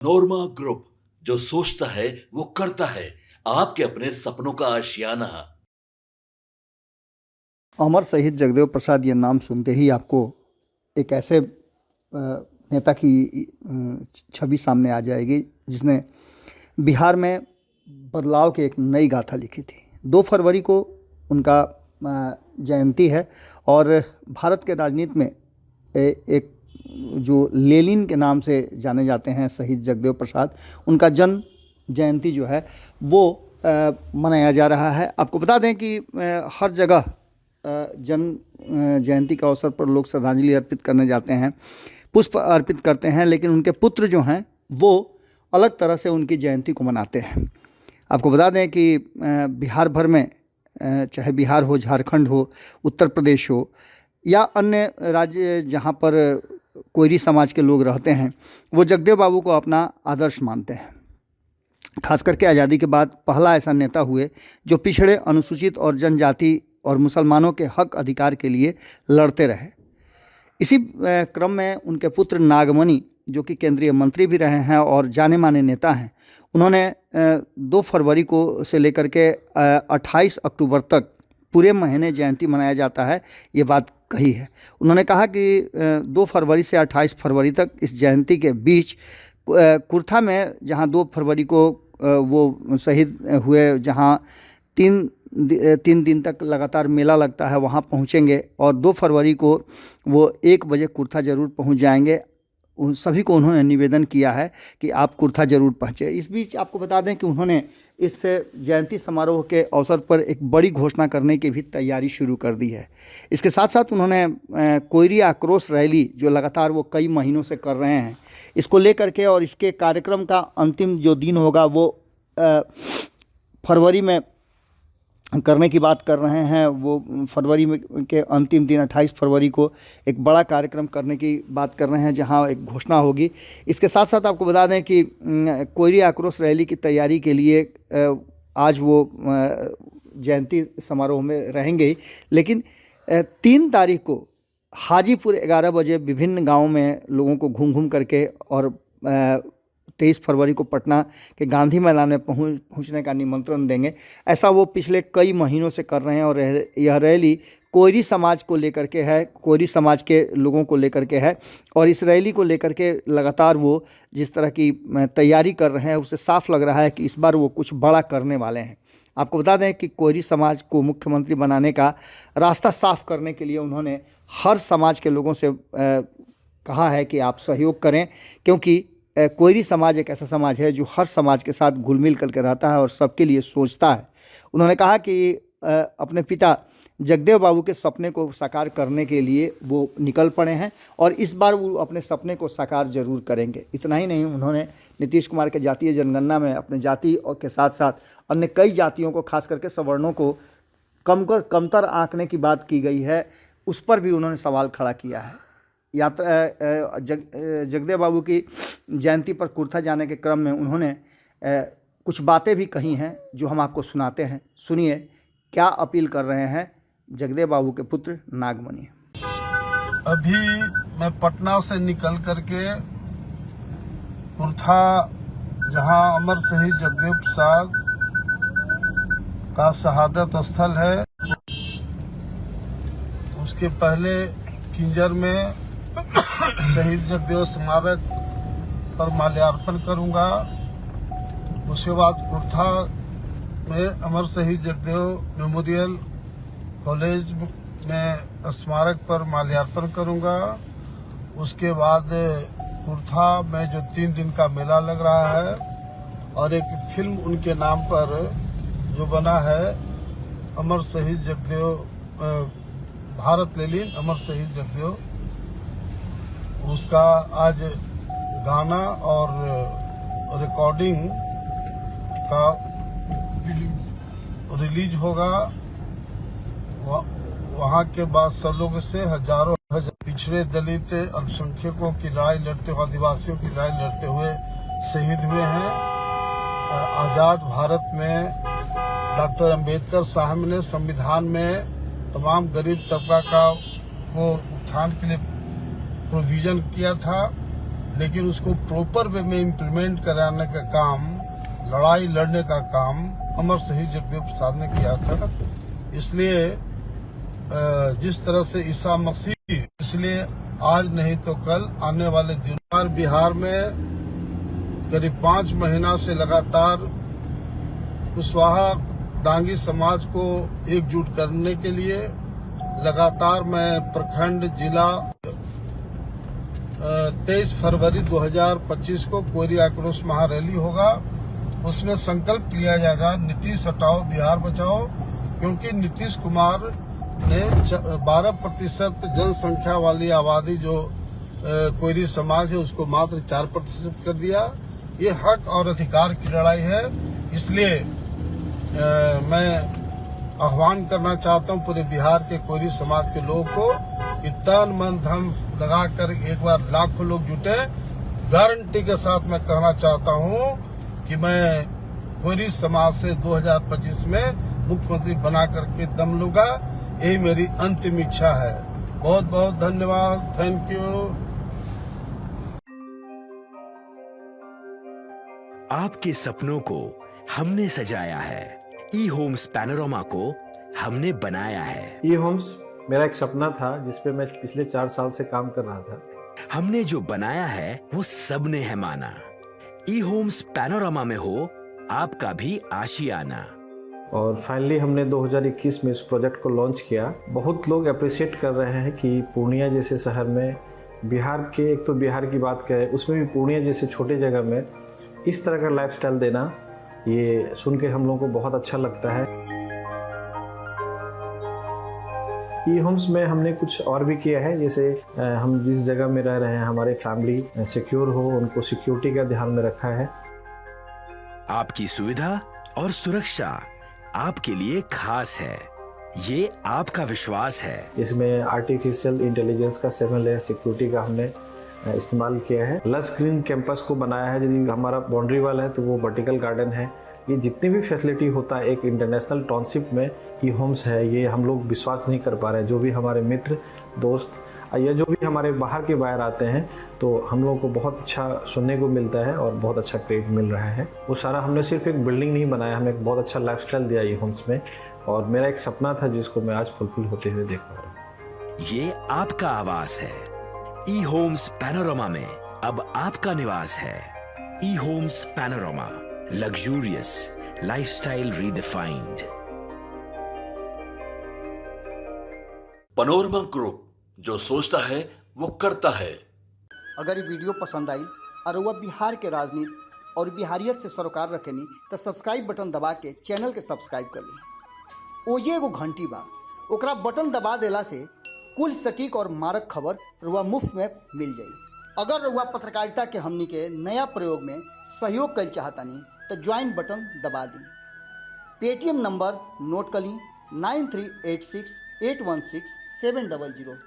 नोरमा group, जो सोचता है वो करता है। आपके अपने सपनों का आशियाना। अमर शहीद जगदेव प्रसाद ये नाम सुनते ही आपको एक ऐसे नेता की छवि सामने आ जाएगी जिसने बिहार में बदलाव की एक नई गाथा लिखी थी। 2 फरवरी को उनका जयंती है और भारत के राजनीति में एक जो लेनिन के नाम से जाने जाते हैं शहीद जगदेव प्रसाद, उनका जन्म जयंती जो है वो मनाया जा रहा है। आपको बता दें कि हर जगह जन्म जयंती के अवसर पर लोग श्रद्धांजलि अर्पित करने जाते हैं, पुष्प अर्पित करते हैं, लेकिन उनके पुत्र जो हैं वो अलग तरह से उनकी जयंती को मनाते हैं। आपको बता दें कि बिहार भर में, चाहे बिहार हो, झारखंड हो, उत्तर प्रदेश हो या अन्य राज्य जहाँ पर कोयरी समाज के लोग रहते हैं, वो जगदेव बाबू को अपना आदर्श मानते हैं। खास करके आज़ादी के बाद पहला ऐसा नेता हुए जो पिछड़े, अनुसूचित और जनजाति और मुसलमानों के हक अधिकार के लिए लड़ते रहे। इसी क्रम में उनके पुत्र नागमणि, जो कि केंद्रीय मंत्री भी रहे हैं और जाने माने नेता हैं, उन्होंने 2 फरवरी को से लेकर के 28 अक्टूबर तक पूरे महीने जयंती मनाया जाता है, ये बात कही है। उन्होंने कहा कि 2 फरवरी से 28 फरवरी तक इस जयंती के बीच कुर्था में, जहां 2 फरवरी को वो शहीद हुए, जहां 3 दिन तक लगातार मेला लगता है, वहां पहुंचेंगे और 2 फरवरी को वो 1 बजे कुर्था ज़रूर पहुंच जाएंगे। उन सभी को उन्होंने निवेदन किया है कि आप कुर्था ज़रूर पहुँचे। इस बीच आपको बता दें कि उन्होंने इस जयंती समारोह के अवसर पर एक बड़ी घोषणा करने की भी तैयारी शुरू कर दी है। इसके साथ साथ उन्होंने कोयरी आक्रोश रैली, जो लगातार वो कई महीनों से कर रहे हैं, इसको लेकर के और इसके कार्यक्रम का अंतिम जो दिन होगा वो फरवरी में करने की बात कर रहे हैं। वो फरवरी में के अंतिम दिन 28 फरवरी को एक बड़ा कार्यक्रम करने की बात कर रहे हैं, जहां एक घोषणा होगी। इसके साथ साथ आपको बता दें कि कोयरी आक्रोश रैली की तैयारी के लिए आज वो जयंती समारोह में रहेंगे ही, लेकिन 3 तारीख को हाजीपुर 11 बजे विभिन्न गाँव में लोगों को घूम घूम करके और 23 फरवरी को पटना के गांधी मैदान में पहुंचने का निमंत्रण देंगे। ऐसा वो पिछले कई महीनों से कर रहे हैं और यह रैली कोयरी समाज को लेकर के है, कोयरी समाज के लोगों को लेकर के है। और इस रैली को लेकर के लगातार वो जिस तरह की तैयारी कर रहे हैं, उससे साफ लग रहा है कि इस बार वो कुछ बड़ा करने वाले हैं। आपको बता दें कि कोयरी समाज को मुख्यमंत्री बनाने का रास्ता साफ करने के लिए उन्होंने हर समाज के लोगों से कहा है कि आप सहयोग करें, क्योंकि कोयरी समाज एक ऐसा समाज है जो हर समाज के साथ घुल मिल करके रहता है और सबके लिए सोचता है। उन्होंने कहा कि अपने पिता जगदेव बाबू के सपने को साकार करने के लिए वो निकल पड़े हैं और इस बार वो अपने सपने को साकार जरूर करेंगे। इतना ही नहीं, उन्होंने नीतीश कुमार के जातीय जनगणना में अपने जाति और के साथ साथ अन्य कई जातियों को, खास करके सवर्णों को कमतर आंकने की बात की गई है, उस पर भी उन्होंने सवाल खड़ा किया है। यात्रा जगदेव बाबू की जयंती पर कुर्था जाने के क्रम में उन्होंने कुछ बातें भी कही हैं जो हम आपको सुनाते हैं। सुनिए क्या अपील कर रहे हैं जगदेव बाबू के पुत्र नागमणि। अभी मैं पटना से निकल करके कुर्था, जहां अमर शहीद जगदेव प्रसाद का शहादत स्थल है, उसके पहले किंजर में शहीद जगदेव स्मारक पर माल्यार्पण करूंगा। उसके बाद कुर्था में अमर शहीद जगदेव मेमोरियल कॉलेज में स्मारक पर माल्यार्पण करूंगा। उसके बाद कुर्था में जो 3 दिन का मेला लग रहा है और एक फिल्म उनके नाम पर जो बना है, अमर शहीद जगदेव, भारत लेनिन अमर शहीद जगदेव, उसका आज गाना और रिकॉर्डिंग का रिलीज होगा। वहाँ के बाद सब लोगों से हजारों पिछड़े, दलित, अल्पसंख्यकों की लड़ाई लड़ते हुए, आदिवासियों की लड़ाई लड़ते हुए शहीद हुए हैं। आज़ाद भारत में डॉक्टर अंबेडकर साहब ने संविधान में तमाम गरीब तबका को उत्थान के लिए प्रोविजन किया था, लेकिन उसको प्रॉपर वे में इम्प्लीमेंट कराने का काम, लड़ाई लड़ने का काम अमर शहीद जगदेव प्रसाद ने किया था। इसलिए जिस तरह से ईसा मसीह, इसलिए आज नहीं तो कल आने वाले दिनों बिहार में करीब 5 महीना से लगातार कुशवाहा डांगी समाज को एकजुट करने के लिए लगातार मैं प्रखंड जिला 23 फरवरी 2025 को कोयरी आक्रोश महारैली होगा। उसमें संकल्प लिया जाएगा नीतीश हटाओ बिहार बचाओ, क्योंकि नीतीश कुमार ने 12% जनसंख्या वाली आबादी जो कोयरी समाज है उसको मात्र 4% कर दिया। ये हक और अधिकार की लड़ाई है। इसलिए मैं आह्वान करना चाहता हूं पूरे बिहार के कोयरी समाज के लोगों को कि तन मन धन लगाकर एक बार लाखों लोग जुटे। गारंटी के साथ मैं कहना चाहता हूं कि मैं कोयरी समाज से 2025 में मुख्यमंत्री बना करके दम लूंगा। यही मेरी अंतिम इच्छा है। बहुत बहुत धन्यवाद। Thank you. आपके सपनों को हमने सजाया है, ई होम्स पैनोरमा को हमने बनाया है। ई होम्स मेरा एक सपना था जिस पे मैं पिछले 4 साल से काम कर रहा था। हमने जो बनाया है वो सबने है माना। ई होम्स पैनोरमा में हो आपका भी आशियाना। और फाइनली हमने 2021 में इस प्रोजेक्ट को लॉन्च किया। बहुत लोग अप्रिशिएट कर रहे हैं कि पूर्णिया जैसे शहर में, बिहार के, एक तो बिहार की बात करें उसमें भी पूर्णिया जैसे छोटे जगह में इस तरह का लाइफस्टाइल देना, ये सुन के हम लोगों को बहुत अच्छा लगता है। ई होम्स में हमने कुछ और भी किया है, जैसे हम जिस जगह में रह रहे हैं हमारे फैमिली सिक्योर हो, उनको सिक्योरिटी का ध्यान में रखा है। आपकी सुविधा और सुरक्षा आपके लिए खास है, ये आपका विश्वास है। इसमें आर्टिफिशियल इंटेलिजेंस का 7 लेयर सिक्योरिटी का हमने इस्तेमाल किया है। लस ग्रीन कैंपस को बनाया है। यदि हमारा बाउंड्री वाल है तो वो वर्टिकल गार्डन है। ये जितनी भी फैसिलिटी होता है एक इंटरनेशनल टाउनशिप में ई होम्स है, ये हम लोग विश्वास नहीं कर पा रहे हैं। जो भी हमारे मित्र दोस्त या जो भी हमारे बाहर के बाहर आते हैं तो हम लोगों को बहुत अच्छा सुनने को मिलता है और बहुत अच्छा क्रेडिट मिल रहा है। वो सारा हमने सिर्फ एक बिल्डिंग नहीं बनाया, हमें एक बहुत अच्छा लाइफस्टाइल दिया ई होम्स में, और मेरा एक सपना था जिसको मैं आज फुलफिल होते हुए देख पा रहा हूँ। ये आपका आवास है। ई होम्स पैनोरमा में अब आपका निवास है। E Homes Panorama, luxurious lifestyle redefined. Panorama group, जो सोचता है वो करता है। अगर ये वीडियो पसंद आई और वह बिहार के राजनीति और बिहारियत से सरोकार रखेनी तो सब्सक्राइब बटन दबा के चैनल के सब्सक्राइब कर ली। ओजे एगो घंटी बा, ओकरा बटन दबा देला से कुल सटीक और मारक खबर रुआ मुफ्त में मिल जाई। अगर रुआ पत्रकारिता के हमनी के नया प्रयोग में सहयोग कर चाहतानी तो ज्वाइन बटन दबा दी। पेटीएम नंबर नोट कर ली 9386 816 700।